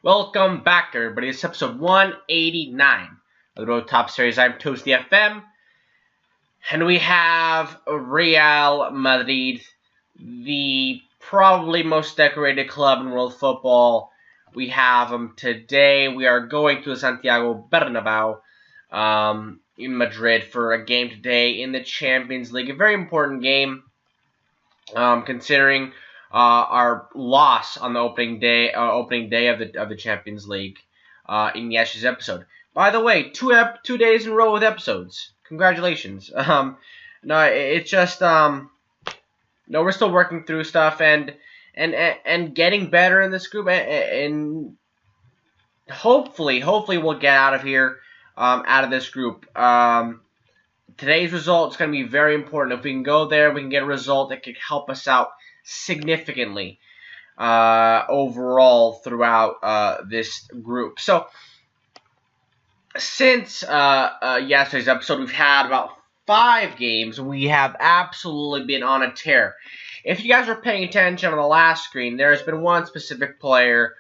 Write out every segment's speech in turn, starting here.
Welcome back, everybody. It's episode 189 of the Road Top Series. I'm Toasty FM, and we have Real Madrid, the probably most decorated club in world football. We have them today. We are going to the Santiago Bernabeu in Madrid for a game today in the Champions League. A very important game, considering our loss on the opening day of the Champions League in yesterday's episode. By the way, two days in a row with episodes. Congratulations. No, it's just we're still working through stuff and getting better in this group, and hopefully we'll get out of here, out of this group. Today's result is going to be very important. If we can go there, we can get a result that could help us out significantly overall throughout this group. So, since yesterday's episode, we've had about 5 games. We have absolutely been on a tear. If you guys were paying attention on the last screen, there has been one specific player,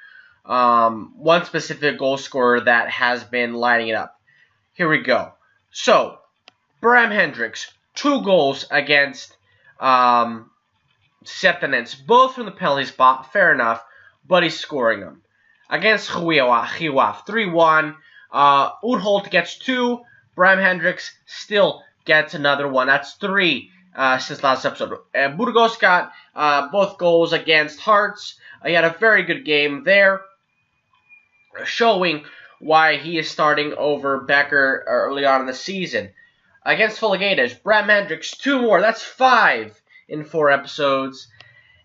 one specific goal scorer that has been lighting it up. Here we go. So, PEN-drikz, 2 goals against Septenance, both from the penalty spot, fair enough, but he's scoring them. Against Chihuahua, 3-1. Udholt gets 2. PEN-drikz still gets another 1. That's 3 since last episode. Burgos got both goals against Hearts. He had a very good game there, showing why he is starting over Becker early on in the season. Against Filigadas, PEN-drikz, 2 more. That's 5 in 4 episodes.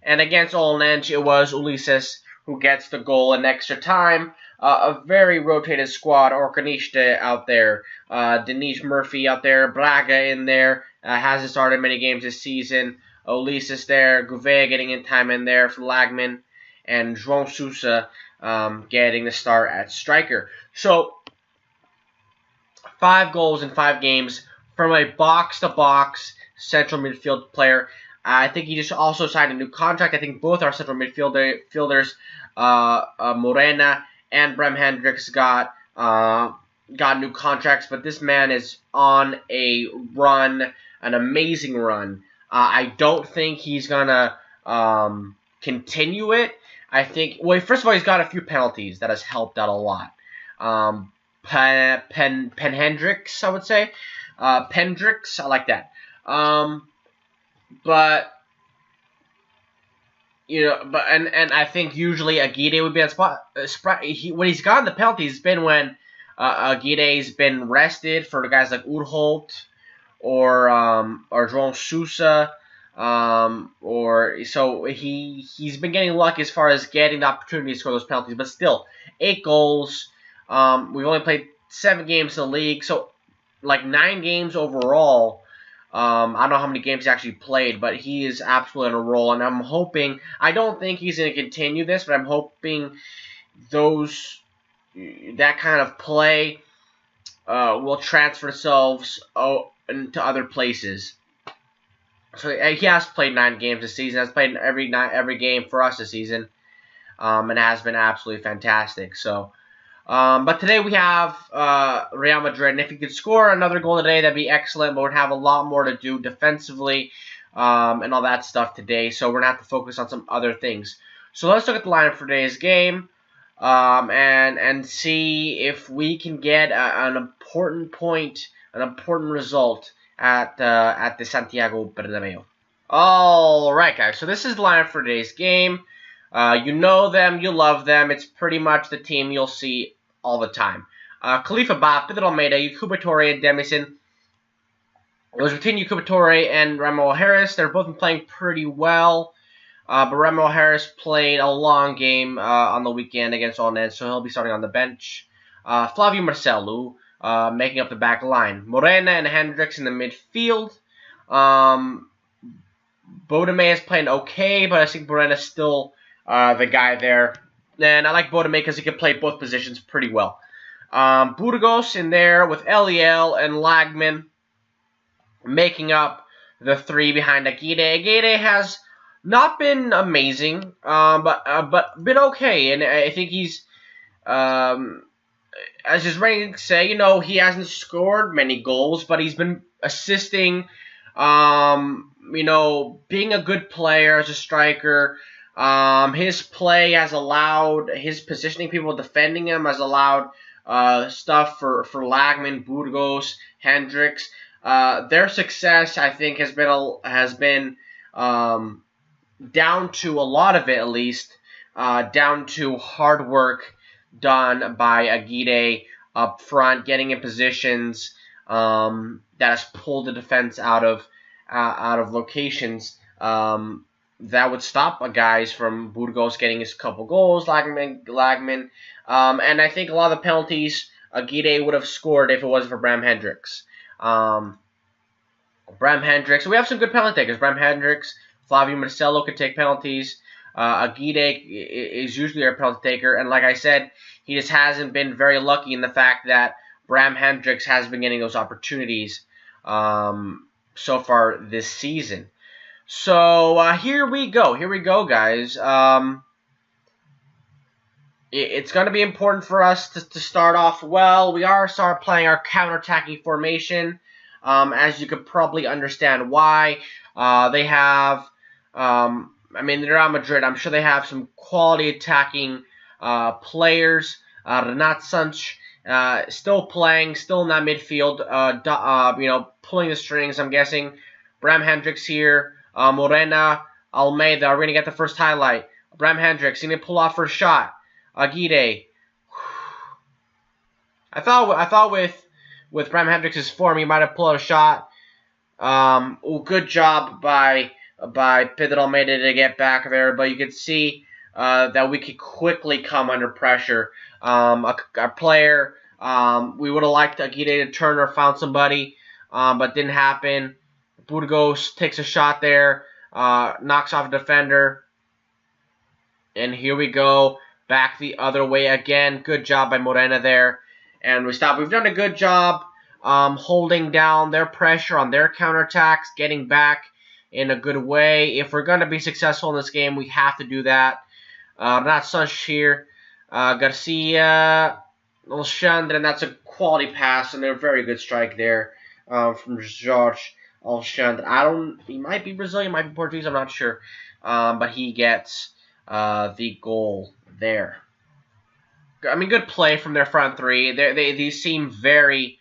And against Olnench, it was Ulises who gets the goal in extra time. A very rotated squad. Orkanishte out there. Denise Murphy out there. Braga in there. Hasn't started many games this season. Ulises there. Gouveia getting in time in there for Lagman. And João Sousa getting the start at striker. So, 5 goals in 5 games from a box-to-box central midfield player. I think he just also signed a new contract. I think both our central midfielders, Morena and PEN-drikz, got new contracts. But this man is on a run, an amazing run. I don't think he's gonna continue it. I think, well, first of all, he's got a few penalties that has helped out a lot. PEN-drikz, I would say. PEN-drikz, I like that. But I think usually Aguirre would be on spot. When he's gotten the penalties, it's been when Aguirre's been rested for the guys like Udholt or João Sousa, so he's been getting lucky as far as getting the opportunity to score those penalties. But still, 8 goals. We've only played 7 games in the league, so like 9 games overall. I don't know how many games he actually played, but he is absolutely on a roll, and I'm hoping, I don't think he's going to continue this, but I'm hoping that kind of play will transfer themselves into other places. So he has played 9 games this season, has played every game for us this season, and has been absolutely fantastic. So, but today we have Real Madrid, and if he could score another goal today, that'd be excellent, but we'd have a lot more to do defensively and all that stuff today, so we're going to have to focus on some other things. So let's look at the lineup for today's game and see if we can get an important point, an important result at the Santiago Bernabeu. Alright, guys, so this is the lineup for today's game. You know them, you love them. It's pretty much the team you'll see all the time. Khalifa Ba, Pedro Almeida, Yakuba Torre, and Demison. It was between Yakuba Torre and Ramon Harris. They're both been playing pretty well. But Ramon Harris played a long game on the weekend against Olnench, so he'll be starting on the bench. Flavio Marcelo making up the back line. Morena and PEN-drikz in the midfield. Bodeme is playing okay, but I think Morena's still the guy there. And I like Bodeme because he can play both positions pretty well. Burgos in there with Eliel and Lagman making up the 3 behind Aguirre. Aguirre has not been amazing, but been okay, and I think he's as his ratings say, he hasn't scored many goals, but he's been assisting, being a good player as a striker. His play has allowed, his positioning, people defending him, has allowed stuff for Lagman, Burgos, PEN-drikz. Their success, I think, has been down to, a lot of it at least, down to hard work done by Aguirre up front, getting in positions that has pulled the defense out of locations that would stop guys from Burgos getting his couple goals, Lagman. And I think a lot of the penalties Aguirre would have scored if it wasn't for Bram PEN-drikz. Bram PEN-drikz. We have some good penalty takers. Bram PEN-drikz, Flavio Marcelo can take penalties. Aguirre is usually our penalty taker, and like I said, he just hasn't been very lucky in the fact that Bram PEN-drikz has been getting those opportunities so far this season. So here we go, guys. It's going to be important for us to start off well. We start playing our counter-attacking formation, as you could probably understand why. They have, Real Madrid, I'm sure they have some quality attacking players. Renat Sanch still playing, still in that midfield, pulling the strings, I'm guessing. Bram PEN-drikz here. Morena, Almeida, we're going to get the first highlight. Bram PEN-drikz, going to pull off first shot. Aguirre. I thought with Bram PEN-drikz's form, he might have pulled out a shot. Good job by Pedro Almeida to get back there, but you could see that we could quickly come under pressure. A player, we would have liked Aguirre to turn or found somebody, but didn't happen. Burgos takes a shot there, knocks off a defender, and here we go, back the other way again. Good job by Morena there, and we stop. We've done a good job holding down their pressure on their counterattacks, getting back in a good way. If we're going to be successful in this game, we have to do that. Not Sanch here. Garcia, Alexandre, and that's a quality pass, and a very good strike there from Jorge Alexandre. He might be Brazilian, might be Portuguese, I'm not sure. But he gets the goal there. Good play from their front three. They seem very...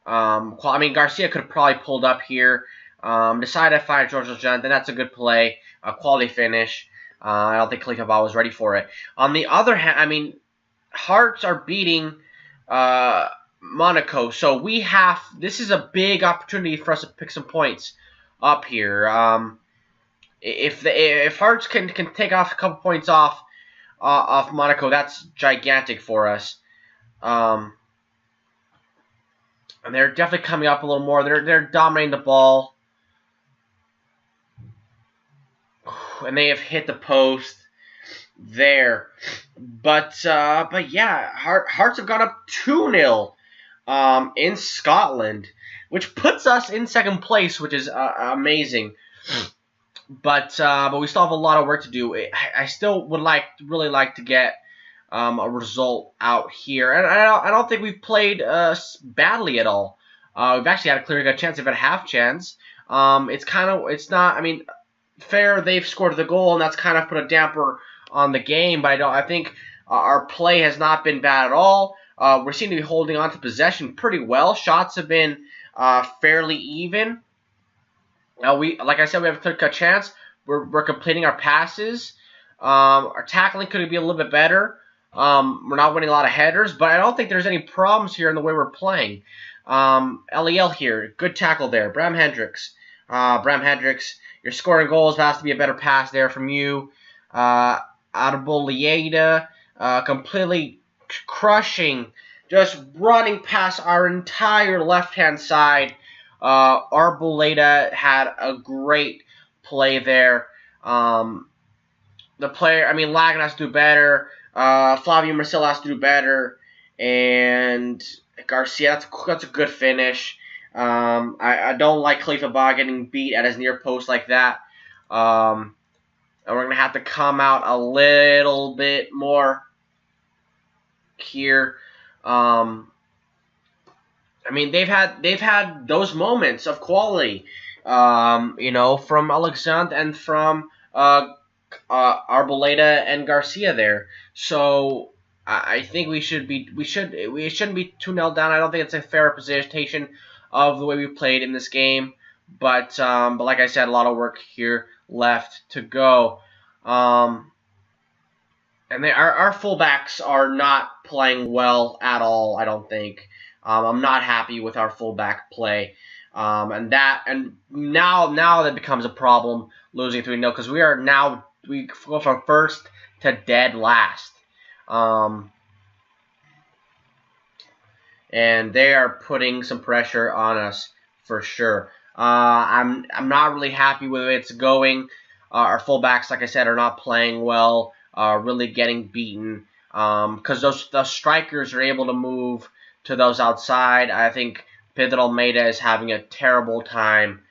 Garcia could have probably pulled up here. Decided to find Jorge Alexandre, that's a good play. A quality finish. I don't think Khalifa Ba was ready for it. On the other hand, Hearts are beating Monaco, so this is a big opportunity for us to pick some points up here. If Hearts can take off a couple points off Monaco, that's gigantic for us. And they're definitely coming up a little more. They're dominating the ball. And they have hit the post there. But yeah, Hearts have gone up 2-0 in Scotland, which puts us in second place, which is amazing. But we still have a lot of work to do. I still would really like to get a result out here. And I don't think we've played badly at all. We've actually had a clear cut chance. We've had a half chance. It's not, fair, they've scored the goal, and that's kind of put a damper on the game. But I think our play has not been bad at all. We seem to be holding on to possession pretty well. Shots have been fairly even. Like I said, we have a clear-cut chance. We're completing our passes. Our tackling could be a little bit better. We're not winning a lot of headers, but I don't think there's any problems here in the way we're playing. LEL here, good tackle there. Bram PEN-drikz. Bram PEN-drikz, you're scoring goals. There has to be a better pass there from you. Arboleda, completely crushing, just running past our entire left-hand side. Arboleda had a great play there. The player, Lagan has to do better. Flavio Marcelo has to do better. And Garcia, that's a good finish. I don't like Khalifa Ba getting beat at his near post like that. And we're going to have to come out a little bit more here. I mean, they've had those moments of quality, you know, from Alexandre and from Arboleda and Garcia there. So I think we shouldn't be 2-0 down. I don't think it's a fair representation of the way we played in this game. But like I said, a lot of work here left to go. And our fullbacks are not playing well at all, I don't think. I'm not happy with our fullback play. And now that becomes a problem, losing 3-0, because we go from first to dead last. And they are putting some pressure on us for sure. I'm not really happy with it. It's going. Our fullbacks, like I said, are not playing well. Really getting beaten. Because those strikers are able to move to those outside. I think Pedro Almeida is having a terrible time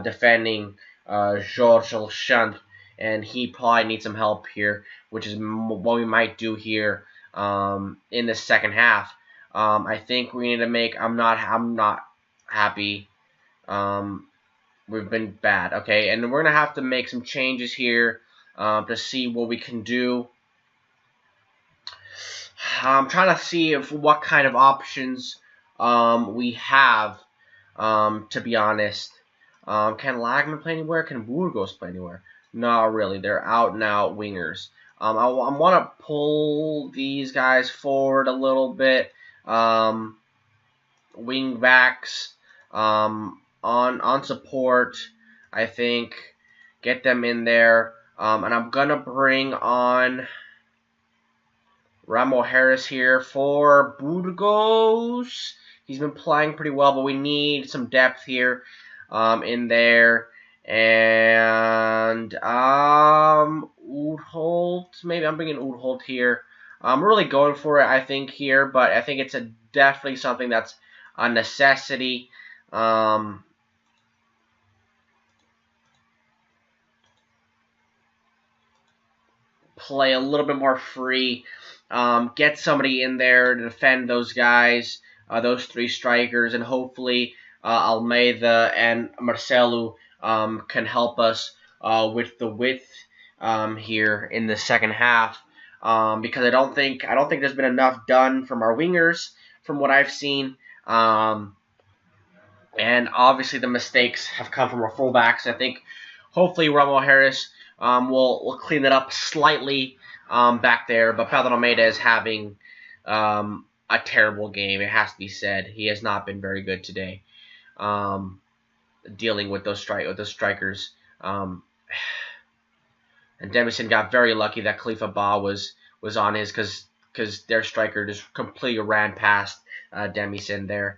defending Georges Alexandre, and he probably needs some help here, which is what we might do here in the second half. I think we need to make. I'm not happy. We've been bad. Okay, and we're gonna have to make some changes here to see what we can do. I'm trying to see what kind of options we have. To be honest, can Lagman play anywhere? Can Burgos play anywhere? Not really. They're out and out wingers. I want to pull these guys forward a little bit. Wing backs on support. I think get them in there. And I'm gonna bring on Ramo Harris here for Burgos. He's been playing pretty well, but we need some depth here in there. And Oudholt, maybe I'm bringing Oudholt here. I'm really going for it, I think, here, but I think it's definitely something that's a necessity. Play a little bit more free. Get somebody in there to defend those guys, those three strikers, and hopefully Almeida and Marcelo can help us with the width here in the second half. Because I don't think there's been enough done from our wingers from what I've seen. And obviously the mistakes have come from our fullbacks. I think hopefully Ramo Harris will clean it up slightly back there. But Pedro Almeida is having a terrible game. It has to be said. He has not been very good today, dealing with those strikers. And Demison got very lucky that Khalifa Ba was on his, because their striker just completely ran past Demison there.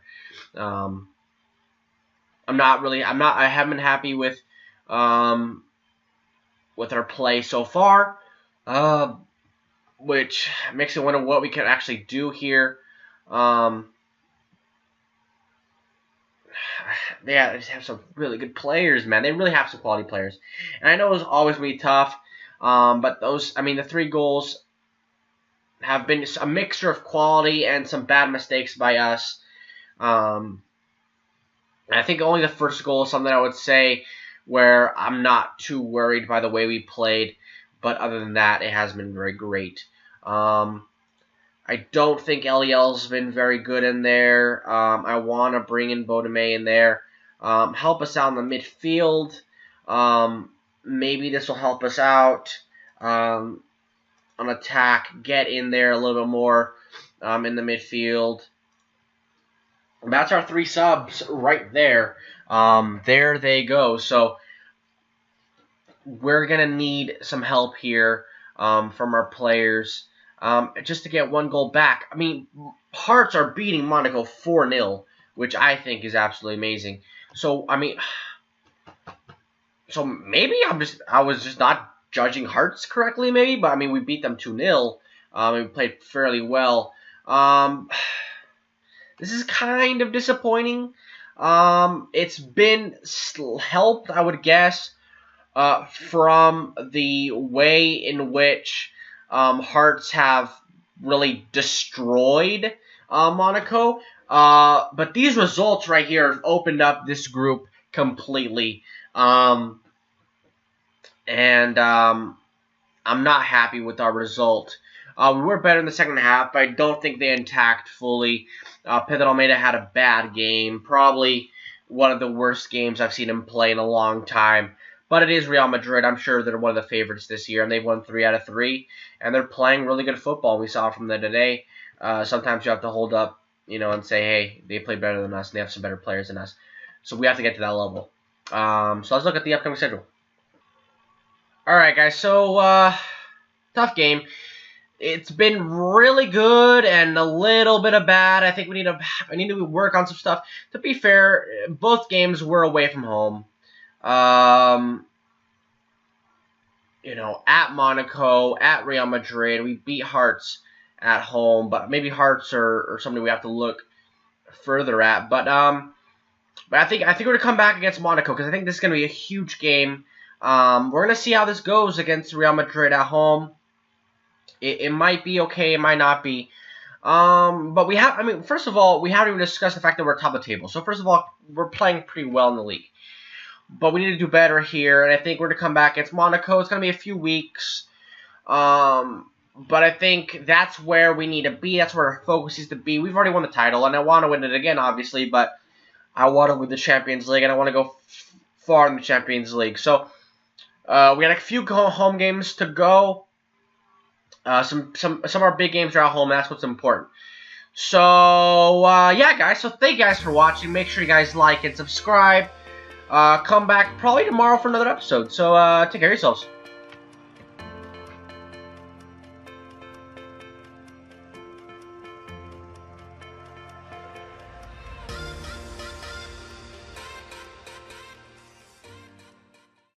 I haven't been happy with our play so far, which makes me wonder what we can actually do here. They have some really good players, man. They really have some quality players, and I know it's always going to be tough. But the 3 goals have been a mixture of quality and some bad mistakes by us. I think only the first goal is something I would say where I'm not too worried by the way we played, but other than that, it has been very great. I don't think Eliel's been very good in there. I want to bring in Bodeme in there. Help us out in the midfield. Maybe this will help us out on attack. Get in there a little bit more in the midfield. And that's our 3 subs right there. There they go. So we're going to need some help here from our players just to get 1 goal back. I mean, Hearts are beating Monaco 4-0, which I think is absolutely amazing. So, maybe I was just not judging Hearts correctly, maybe. But, we beat them 2-0. We played fairly well. This is kind of disappointing. It's been helped, I would guess, from the way in which Hearts have really destroyed Monaco. But these results right here have opened up this group completely. I'm not happy with our result. We were better in the second half, but I don't think they attacked fully. Pedro Almeida had a bad game, probably one of the worst games I've seen him play in a long time. But it is Real Madrid. I'm sure they're one of the favorites this year, and they've won 3 out of 3. And they're playing really good football. We saw from them today. Sometimes you have to hold up, and say, hey, they play better than us, and they have some better players than us. So we have to get to that level. So let's look at the upcoming schedule. Alright, guys, so tough game. It's been really good and a little bit of bad. I think I need to work on some stuff. To be fair, both games were away from home. At Monaco, at Real Madrid, we beat Hearts at home, but maybe Hearts are something we have to look further at. But I think we're gonna come back against Monaco because I think this is gonna be a huge game. We're gonna see how this goes against Real Madrid at home. It might be okay, it might not be. But first of all, we haven't even discussed the fact that we're top of the table. So first of all, we're playing pretty well in the league. But we need to do better here, and I think we're going to come back against Monaco. It's going to be a few weeks. But I think that's where we need to be. That's where our focus needs to be. We've already won the title, and I want to win it again, obviously. But I want to win the Champions League, and I want to go far in the Champions League. So we got a few home games to go. Some of our big games are at home, and that's what's important. So, yeah, guys. So thank you guys for watching. Make sure you guys like and subscribe. Come back probably tomorrow for another episode. So, take care of yourselves.